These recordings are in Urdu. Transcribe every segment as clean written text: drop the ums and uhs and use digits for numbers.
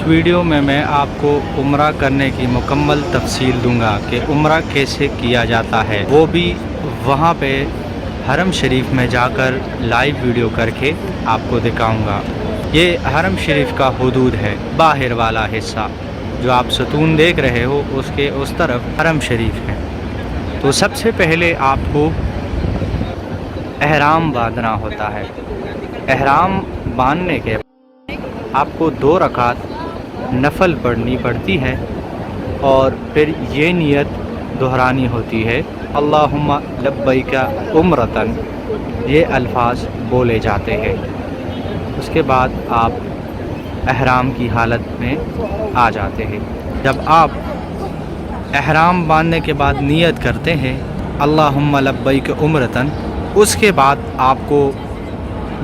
ویڈیو میں آپ کو عمرہ کرنے کی مکمل تفصیل دوں گا کہ عمرہ کیسے کیا جاتا ہے، وہ بھی وہاں پہ حرم شریف میں جا کر لائیو ویڈیو کر کے آپ کو دکھاؤں گا۔ یہ حرم شریف کا حدود ہے، باہر والا حصہ جو آپ ستون دیکھ رہے ہو اس کے اس طرف حرم شریف ہے۔ تو سب سے پہلے آپ کو احرام باندھنا ہوتا ہے۔ احرام باندھنے کے آپ کو 2 رکعت نفل پڑھنی پڑتی ہے اور پھر یہ نیت دہرانی ہوتی ہے، اللہم لبیک عمرتن، یہ الفاظ بولے جاتے ہیں۔ اس کے بعد آپ احرام کی حالت میں آ جاتے ہیں۔ جب آپ احرام باندھنے کے بعد نیت کرتے ہیں اللہم لبیک عمرتن، اس کے بعد آپ کو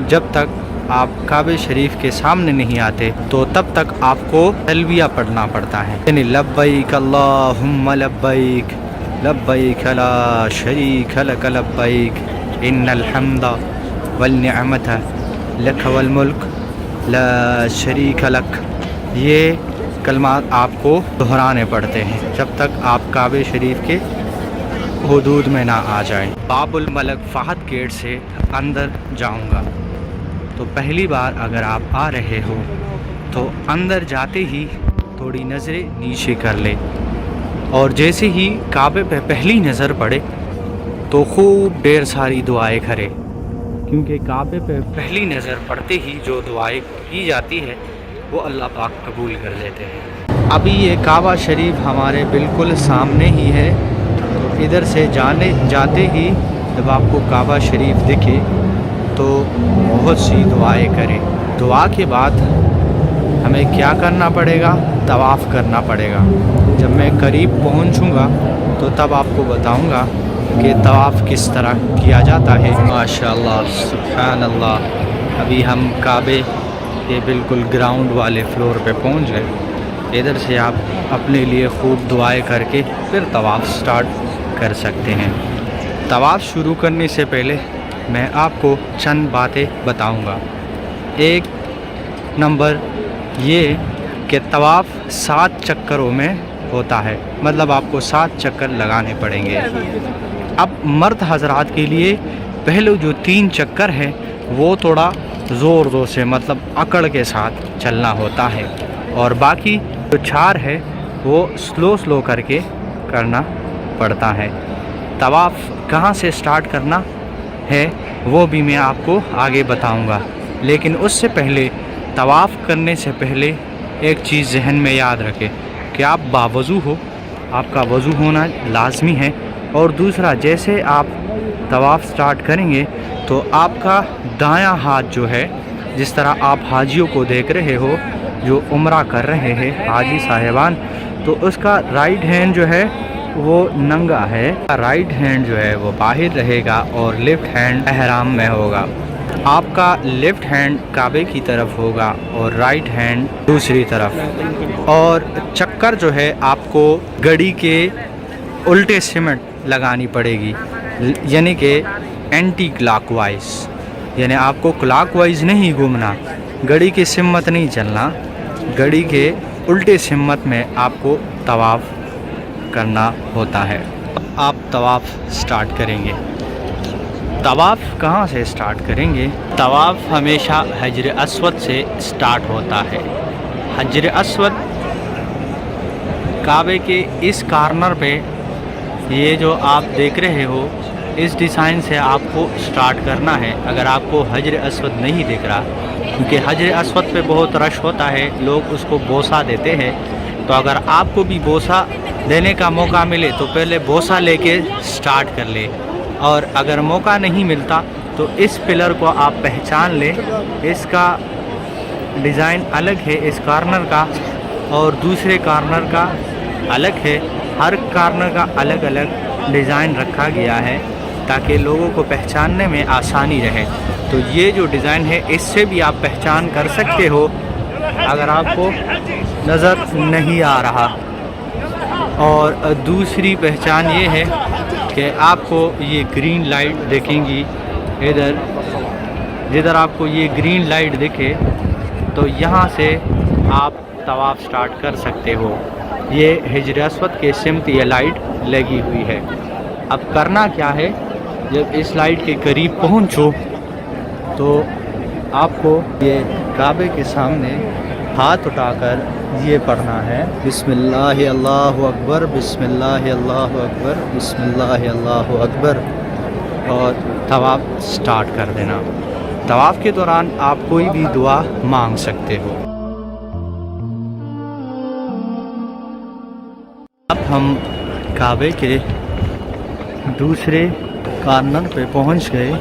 جب تک آپ کعبہ شریف کے سامنے نہیں آتے تو تب تک آپ کو تلبیہ پڑھنا پڑتا ہے، یعنی لبیک اللہم لبیک لبیک لا شریک لک لبیک ان الحمد والنعمت لک والملک لا شریک لک۔ یہ کلمات آپ کو دہرانے پڑتے ہیں جب تک آپ کعبہ شریف کے حدود میں نہ آ جائیں۔ باب الملک فہد گیٹ سے اندر جاؤں گا، تو پہلی بار اگر آپ آ رہے ہو تو اندر جاتے ہی تھوڑی نظریں نیچے کر لے، اور جیسے ہی کعبے پہ پہلی نظر پڑے تو خوب ڈھیر ساری دعائیں کرے، کیونکہ کعبے پہ پہلی نظر پڑتے ہی جو دعائیں کی جاتی ہے وہ اللہ پاک قبول کر لیتے ہیں۔ ابھی یہ کعبہ شریف ہمارے بالکل سامنے ہی ہے، تو ادھر سے جاتے ہی جب آپ کو کعبہ شریف دکھے تو بہت سی دعائیں کریں۔ دعا کے بعد ہمیں کیا کرنا پڑے گا؟ طواف کرنا پڑے گا۔ جب میں قریب پہنچوں گا تو تب آپ کو بتاؤں گا کہ طواف کس طرح کیا جاتا ہے۔ ماشاءاللہ سبحان اللہ، ابھی ہم کعبے کے بالکل گراؤنڈ والے فلور پہ پہنچ گئے۔ ادھر سے آپ اپنے لیے خوب دعائیں کر کے پھر طواف سٹارٹ کر سکتے ہیں۔ طواف شروع کرنے سے پہلے میں آپ کو چند باتیں بتاؤں گا۔ ایک نمبر یہ کہ طواف 7 چکروں میں ہوتا ہے، مطلب آپ کو 7 چکر لگانے پڑیں گے۔ اب مرد حضرات کے لیے پہلے جو 3 چکر ہیں وہ تھوڑا زور سے، مطلب اکڑ کے ساتھ چلنا ہوتا ہے، اور باقی جو 4 ہے وہ سلو کر کے کرنا پڑتا ہے۔ طواف کہاں سے سٹارٹ کرنا ہے وہ بھی میں آپ کو آگے بتاؤں گا، لیکن اس سے پہلے طواف کرنے سے پہلے ایک چیز ذہن میں یاد رکھیں کہ آپ باوضو ہو، آپ کا وضو ہونا لازمی ہے۔ اور دوسرا، جیسے آپ طواف سٹارٹ کریں گے تو آپ کا دایاں ہاتھ جو ہے، جس طرح آپ حاجیوں کو دیکھ رہے ہو جو عمرہ کر رہے ہیں حاجی صاحبان، تو اس کا رائٹ ہینڈ جو ہے وہ ننگا ہے، رائٹ ہینڈ جو ہے وہ باہر رہے گا اور لیفٹ ہینڈ احرام میں ہوگا۔ آپ کا لیفٹ ہینڈ کعبے کی طرف ہوگا اور رائٹ ہینڈ دوسری طرف، اور چکر جو ہے آپ کو گھڑی کے الٹے سمت لگانی پڑے گی، یعنی کہ اینٹی کلاک وائز، یعنی آپ کو کلاک وائز نہیں گھومنا، گھڑی کی سمت نہیں چلنا، گھڑی کے الٹے سمت میں آپ کو طواف کرنا ہوتا ہے۔ آپ طواف سٹارٹ کریں گے۔ طواف کہاں سے سٹارٹ کریں گے؟ طواف ہمیشہ حجر اسود سے سٹارٹ ہوتا ہے۔ حجر اسود کعبے کے اس کارنر پہ، یہ جو آپ دیکھ رہے ہو اس ڈیزائن سے آپ کو سٹارٹ کرنا ہے۔ اگر آپ کو حجر اسود نہیں دکھ رہا، کیونکہ حجر اسود پہ بہت رش ہوتا ہے، لوگ اس کو بوسہ دیتے ہیں، تو اگر آپ کو بھی بوسہ دینے کا موقع ملے تو پہلے بوسہ لے کے سٹارٹ کر لے، اور اگر موقع نہیں ملتا تو اس پلر کو آپ پہچان لیں، اس کا ڈیزائن الگ ہے اس کارنر کا، اور دوسرے کارنر کا الگ ہے، ہر کارنر کا الگ الگ ڈیزائن رکھا گیا ہے تاکہ لوگوں کو پہچاننے میں آسانی رہے۔ تو یہ جو ڈیزائن ہے اس سے بھی آپ پہچان کر سکتے ہو اگر آپ کو نظر نہیں آ رہا۔ اور دوسری پہچان یہ ہے کہ آپ کو یہ گرین لائٹ دیکھیں گی، جدھر آپ کو یہ گرین لائٹ دکھے تو یہاں سے آپ طواف سٹارٹ کر سکتے ہو۔ یہ حجر اسود کے سمت یہ لائٹ لگی ہوئی ہے۔ اب کرنا کیا ہے، جب اس لائٹ کے قریب پہنچو تو آپ کو یہ کعبے کے سامنے ہاتھ اٹھا کر یہ پڑھنا ہے، بسم اللہ اللہ اکبر، بسم اللہ اللہ اکبر، بسم اللہ اللہ اکبر، اور طواف سٹارٹ کر دینا۔ طواف کے دوران آپ کوئی بھی دعا مانگ سکتے ہو۔ اب ہم کعبے کے دوسرے کارنر پہ پہنچ گئے۔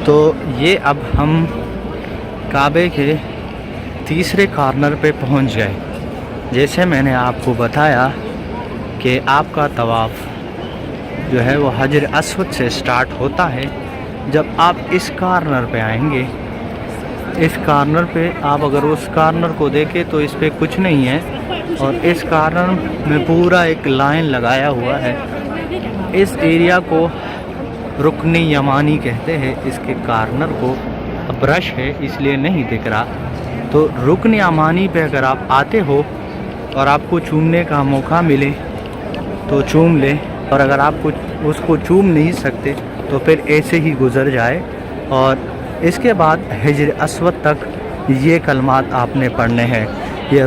تو یہ اب ہم کعبے کے تیسرے کارنر پہ پہنچ گئے۔ جیسے میں نے آپ کو بتایا کہ آپ کا طواف جو ہے وہ حجر اسود سے سٹارٹ ہوتا ہے۔ جب آپ اس کارنر پہ آئیں گے، اس کارنر پہ آپ اگر اس کارنر کو دیکھیں تو اس پہ کچھ نہیں ہے، اور اس کارنر میں پورا ایک لائن لگایا ہوا ہے۔ اس ایریا کو رکن یمانی کہتے ہیں۔ اس کے کارنر کو برش ہے اس لیے نہیں دکھ رہا، تو رکن یمانی پہ اگر آپ آتے ہو اور آپ کو چومنے کا موقع ملے تو چوم لیں، اور اگر آپ اس کو چوم نہیں سکتے تو پھر ایسے ہی گزر جائے۔ اور اس کے بعد حجر اسود تک یہ کلمات آپ نے پڑھنے ہیں۔ یہ